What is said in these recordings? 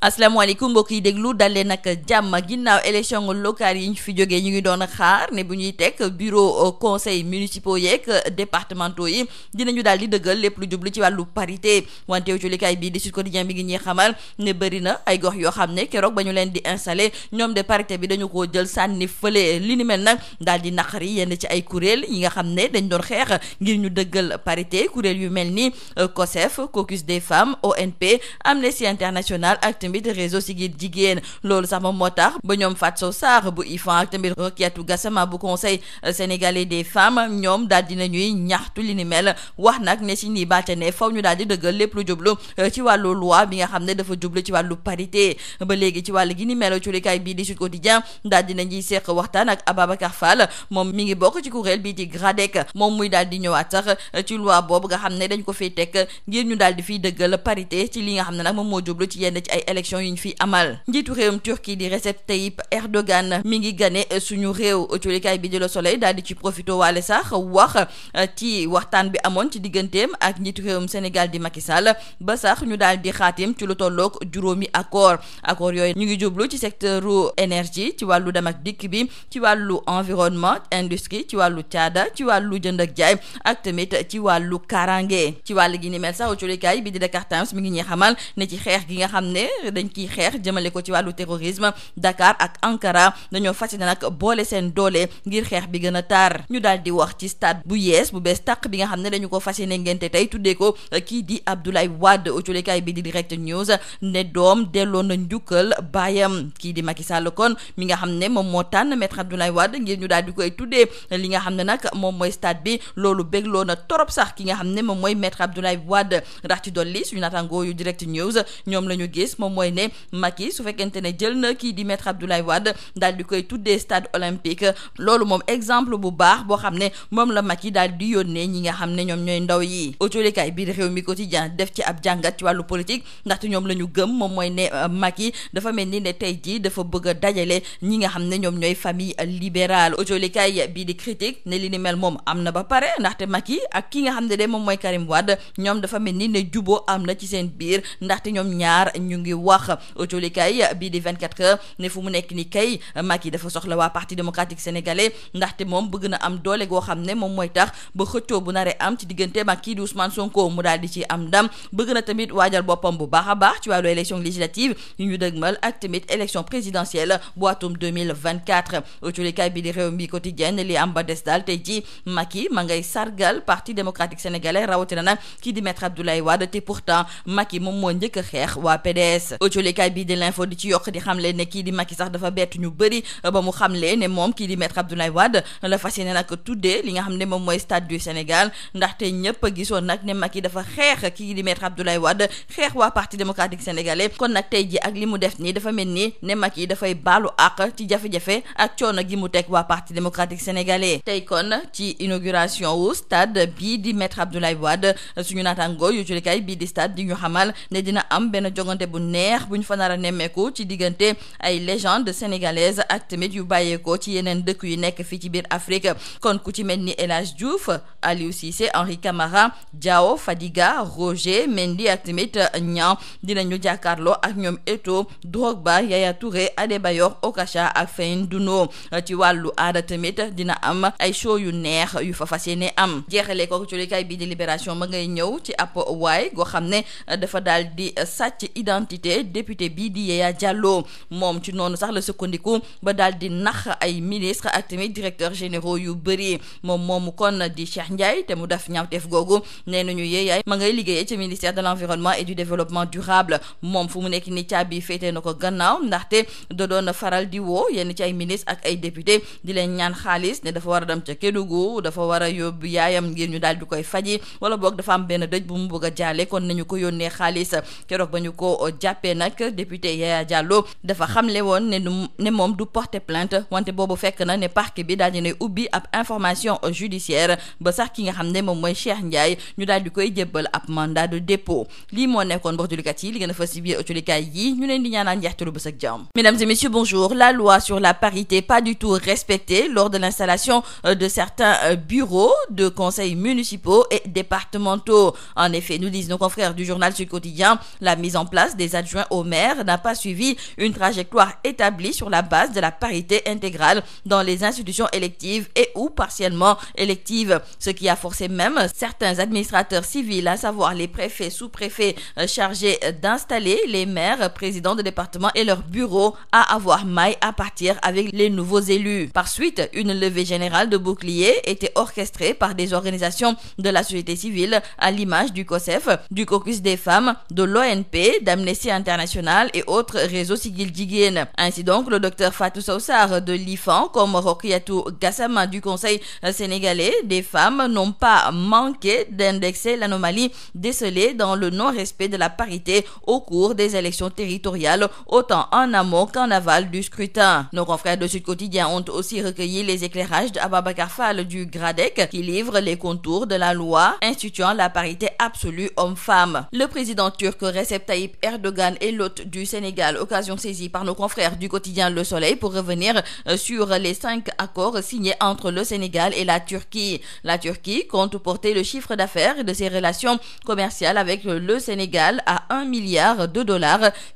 asalaamaaleykum mbokk yi déglu dalee nag jàmm ginnaaw élection locale yi ñu fi jógee ñu ngi doon xaar ne bu ñuy teg bureau conseil municipaux yeeg départementaux yi dinañu daal di dëggal lépp lu jublu ci wàllu parité wante culikaay bii di Sud Quotidien bi ngi ñuy xamal ne bëri na ay gox yoo xam ne keroog ba ñu leen di installé ñoom de parité bi dañu koo jël sànni fële li ni mel nag daal di naqari yenn ci ay kuréel yi nga xam ne dañ doon xeex ngir ñu dëggal parité kuréel yu mel ni COSEF caucus des femmes ONP Amnesty International ak tamit réseau Siggil Jigéen loolu sax moom moo tax ba ñoom Fatou Sow Sarr bu IFAN ak tamit Rokiatou Gassama bu conseil sénégalais des femmes ñoom daal dina ñuy ñaxtu li ni mel wax nag ne si nii baate ne faw ñu daal di dëggal lépp lu jublu ci wàllu loi bi nga xam ne dafa jublu ci wàllu parité ba léegi ci wàllu gi ni mel culikaay bii di Sud Quotidien daal dina ñuy seq waxtaan ak Ababacar Fall moom mi ngi bokk ci kuréel bii di GRADEC moom muy daal di ñëwaat sax ci loi boobu nga xam ne dañ ko fiy teg ngir ñu daal di fiy dëggal parité ci li nga xam ne nag moom moo jublu ci yenn ci ay élection yu ñu fi amal njiitu réewum Turquie di Recep Tayyip Erdogan mi ngi gane suñu réew culikaay bi di Le Soleil daal di ci profité waale sax wax ci waxtaan bi amoon ci digganteem ak njiitu réewum Sénégal di Macky Sall ba sax ñu daal di xaatim ci lu tolloog juróomi accord yooyu ñu ngi jublu ci secteuru énergie ci wàllu dem ak dikk bi ci wàllu environnement industrie ci wàllu caada ci wàllu jënd ak jaay ak tamit ci wàllu karange ci wàllu gi ni mel sax culikaay bi di Dakar Times mi ngi ñuy xamal ne ci xeex gi nga xam ne dañ kiy xeex jëmale ko ci wàllu terrorisme Dakar ak Ankara dañoo fas yéene nag boole seen doole ngir xeex bi gën a taar ñu daal di wax ci stade bu bees tàq bi nga xam ne dañu ko fas yéene ngente tey tuddee ko kii di Abdoulaye Wade culikaay bi di Direct News ne doom delloo na njukkal baayam kii di Macky Sall kon mi nga xam ne moom moo tànn maître Abdoulaye Wade ngir ñu daal di koy tuddee li nga xam ne nag moom mooy stade bi loolu bégloo na torop sax ki nga xam ne moom mooy maître Abdoulaye Wade ndax ci dolli suñu naataangoo yu Direct News ñoom la ñu gis moom mooy ne Macky su fekkente ne jël na kii di maître Abdoulaye Wade daal di koy tuddee stade olympique loolu moom exemple bu baax boo xam ne moom la Macky daal di yónnee ñi nga xam ne ñoom ñooy ndaw yi autolikaay bii di Rewmi Quotidien def ci ab jàngat ci wàllu politique ndaxte ñoom la ñu gëm moom mooy ne Macky dafa mel ni ne tey jii dafa bëgg a dajale ñi nga xam ne ñoom ñooy famille libérale autolikaay bii di critique ne li ni mel moom am na ba pare ndaxte Macky ak ki nga xam ne de moom mooy Karim Wade ñoom dafa mel ni ne juboo am na ci seen biir ndaxte ñoom ñaar ñu ngi wax autolikaay bii di 24 heures ne fu mu nekk ni kay Macky dafa soxla waa parti démocratique sénégalais ndaxte moom bëgg na am doole goo xam ne moom mooy tax ba xëccoo bu naree am ci diggante ak kii di Ousmane Sonko mu daal di ci am ndam bëgg na tamit waajal boppam bu baax a baax ci wàllu élection législative yu ñu dëgmal ak tamit élection présidentielle bu atum 2024 autolikaay bii di Rewmi Quotidien ne li am ba des daal tey ji Macky ma ngay sargal parti démocratique sénégalais rawatina nag kii di maître Abdoulaye Wade te pourtant Macky moom moo njëkk a xeex waa PDS autolikaay bii di l'info di ci yokk di xamle ne kii di Macky sax dafa bett ñu bëri ba mu xamle ne moom kii di maître Abdoulaye Wade la fas yéene nag tuddee li nga xam ne moom mooy stade du Sénégal ndaxte ñëpp a gisoon nag ne Macky dafa xeex kii di maître Abdoulaye Wade xeex waa parti démocratique sénégalais kon nag tey ji ak li mu def nii dafa mel ni ne Macky dafay baalu àq ci jafe-jafe ak coono gi mu teg waa parti démocratique sénégalais tey kon ci inauguration wu stade bii di maître Abdoulaye Wade suñu naataango yu julikaay bii di stade di ñu xamal ne dina am benn jongante bu neex bu ñu fa nar a nemmeeku ci diggante ay légende sénégalaise ak tamit yu bàyyeekoo ci yeneen dëkk yu nekk fii ci biir Afrique kon ku ci mel ni El Hadj Diouf Aliou Cissé Henri Camara Diao Fadiga Roger Mendy ak tamit Niang dinañu jàkkaarloo ak ñoom Eto'o Drogba Yaya Touré Adebayor Okacha ak Fahindouno ci wàllu aada tamit dina am ay show yu neex yu fa fas yéene am jeexalee ko ci likaay bii di Libération ma ngay ñëw ci ab waay goo xam ne dafa daal di sàcc identité député bii di Yaya Diallo moom ci noonu sax la sukkandiku ba daal di nax ay ministre ak tamit directeur généraux yu bëri moom moomu kon di Cheikh Ndiaye te mu def ñaawteef googu nee nañu Yaya ma ngay liggéeyee ci ministère de l'environnement et du développement durable moom fu mu nekk ni caabi féetee na ko gannaaw ndaxte da doon faral di woo yenn ci ay ministre ak ay député di leen ñaan xaalis ne dafa war a dem ca Kédougou dafa war a yóbbu yaayam ngir ñu daal di koy faji wala boog dafa am benn dëj bu mu bëgg a jaale kon nañu ko yónnee xaalis keroog ba ñu ko jàppee nag député Yaya Diallo dafa xamle woon ne moom du porter plainte wante boobu fekk na ne parquet bi daal di ne ubbi ab information judiciaire ba sax ki nga xam ne moom mooy Cheikh Ndiaye ñu daal di koy jébbal ab mandat de dépôt lii moo nekkoon mbokk julikat yi li gën a fas ci biir autolikaay yi ñu leen di ñaanal njeextalu bés ak jàmm. Mesdames et messieurs, bonjour. La loi sur la parité pas du tout respectée lors de l'installation de certains bureaux de conseils municipaux et départementaux. En effet, nous disent nos confrères du journal Sud Quotidien, la mise en place des adjoints adjoint au maire n'a pas suivi une trajectoire établie sur la base de la parité intégrale dans les institutions électives et ou partiellement électives, ce qui a forcé même certains administrateurs civils, à savoir les préfets, sous-préfets chargés d'installer les maires, présidents de département et leurs bureaux, à avoir maille à partir avec les nouveaux élus. Par suite, une levée générale de boucliers était orchestrée par des organisations de la société civile à l'image du COSEF, du Caucus des femmes, de l'ONP, d'Amnesty International et autres réseaux Siggil Jigéen. Ainsi donc, le docteur Fatou Sow Sarr de l'IFAN comme Rokiatou Gassama du Conseil sénégalais des femmes n'ont pas manqué d'indexer l'anomalie décelée dans le non-respect de la parité au cours des élections territoriales, autant en amont qu'en aval du scrutin. Nos confrères de Sud Quotidien ont aussi recueilli les éclairages d'Ababacar Fall du GRADEC qui livre les contours de la loi instituant la parité absolue homme-femme. Le président turc Recep Tayyip Erdogan est l'hôte du Sénégal, occasion saisie par nos confrères du quotidien Le Soleil pour revenir sur les 5 accords signés entre le Sénégal et la Turquie. La Turquie compte porter le chiffre d'affaires de ses relations commerciales avec le Sénégal à $1 milliard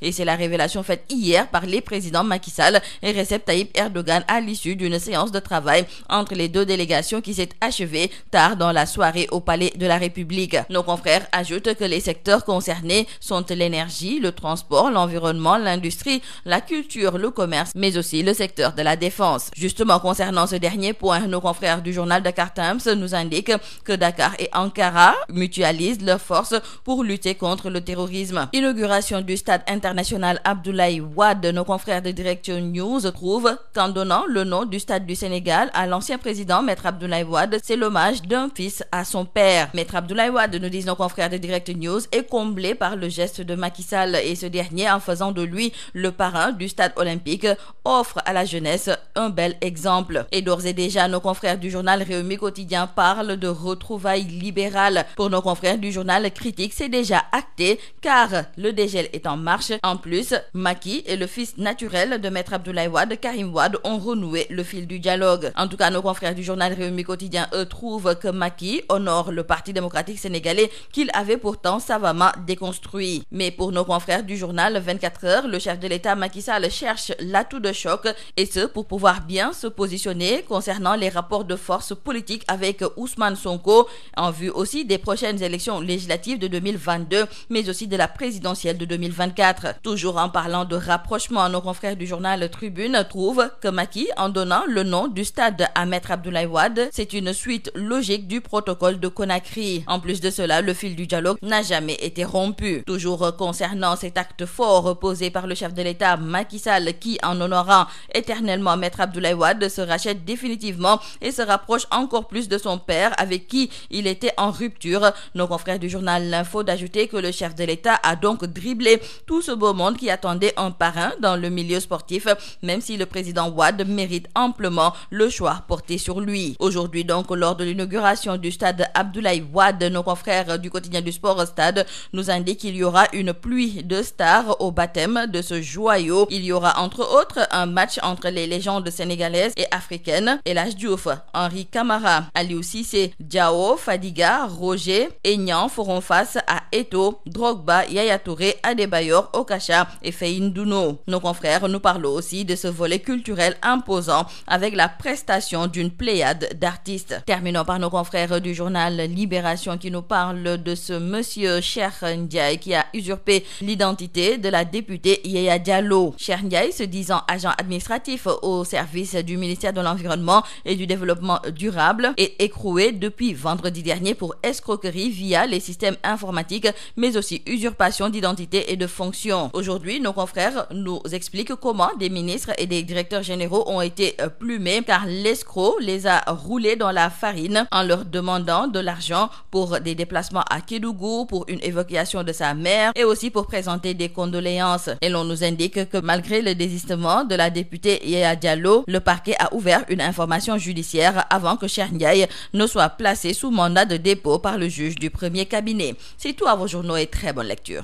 et c'est la révélation faite hier par les présidents Macky Sall et Recep Tayyip Erdogan à l'issue d'une séance de travail entre les deux délégations qui s'est achevée tard dans la soirée au Palais de la République. Nos confrères ajoutent que les secteurs concernés sont l'énergie, le transport, l'environnement, l'industrie, la culture, le commerce, mais aussi le secteur de la défense. Justement, concernant ce dernier point, nos confrères du journal Dakar Times nous indiquent que Dakar et Ankara mutualisent leurs forces pour lutter contre le terrorisme. Inauguration du stade international Abdoulaye Wade. Nos confrères de Direct News trouvent qu'en donnant le nom du stade du Sénégal à l'ancien président Maître Abdoulaye Wade, c'est l'hommage d'un fils à son père. Maître Abdoulaye Wade, nous disent nos confrères de Direct News, est comblé par le geste de Macky Sall et ce dernier, en faisant de lui le parrain du stade olympique, offre à la jeunesse un bel exemple. Et d'ores et déjà, nos confrères du journal Rewmi Quotidien parlent de retrouvailles libérales. Pour nos confrères du journal Critique, c'est déjà acté car le dégel est en marche. En plus, Macky et le fils naturel de Maître Abdoulaye Wade, Karim Wade, ont renoué le fil du dialogue. En tout cas, nos confrères du journal Rewmi Quotidien, eux, trouvent que Macky honore le Parti démocratique sénégalais qu'il avait pourtant savamment déconstruit. Mais pour nos confrères du journal 24 heures, le chef de l'État Macky Sall cherche l'atout de choc et ce pour pouvoir bien se positionner concernant les rapports de force politique avec Ousmane Sonko en vue aussi des prochaines élections législatives de 2022 mais aussi de la présidentielle de 2024. Toujours en parlant de rapprochement, nos confrères du journal Tribune trouvent que Macky, en donnant le nom du stade à Maître Abdoulaye Wade, c'est une suite logique du protocole de Conakry. En plus de cela, le fil du dialogue n'a jamais été rompu. Toujours concernant cet acte fort posé par le chef de l'État Macky Sall qui, en honorant éternellement Maître Abdoulaye Wade, se rachète définitivement et se rapproche encore plus de son père avec qui il était en rupture. Nos confrères du journal L'Info d'ajouter que le chef de l'État a donc dribblé tout ce beau monde qui attendait un parrain dans le milieu sportif, même si le président Wade mérite amplement le choix porté sur lui. Aujourd'hui donc, lors de l'inauguration du stade Abdoulaye Wade, nos confrères du quotidien du sport Stade nous indiquent qu'il y aura une pluie de stars au baptême de ce joyau. Il y aura entre autres un match entre les légendes sénégalaises et africaines, El Hadji Diouf, Henri Camara, Aliou Cissé, Diao, Fadiga, Roger et Niang feront face à Eto'o, Drogba, Yaya Touré, Adebayor, Okacha et Feinduno. Nos confrères nous parlent aussi de ce volet culturel imposant avec la prestation d'une pléiade d'artistes. Terminons par nos confrères du journal Libération qui nous parle de ce monsieur Cheikh Ndiaye qui a usurpé l'identité de la députée Yaya Diallo. Cheikh Ndiaye, se disant agent administratif au service du ministère de l'Environnement et du Développement durable, est écroué depuis vendredi dernier pour escroquerie via les systèmes informatiques mais aussi usurpation d'identité et de fonction. Aujourd'hui, nos confrères nous expliquent comment des ministres et des directeurs généraux ont été plumés car l'escroc les a roulés dans la farine en leur demandant de l'argent pour des déplacements à Kédougou, pour une évacuation de sa mère et aussi pour présenter des condoléances. Et l'on nous indique que malgré le désistement de la députée Yaya Diallo, le parquet a ouvert une information judiciaire avant que Cheikh Ndiaye ne soit placé sous mandat de dépôt par le juge du premier cabinet. C'est tout à vos journaux et très bonne lecture.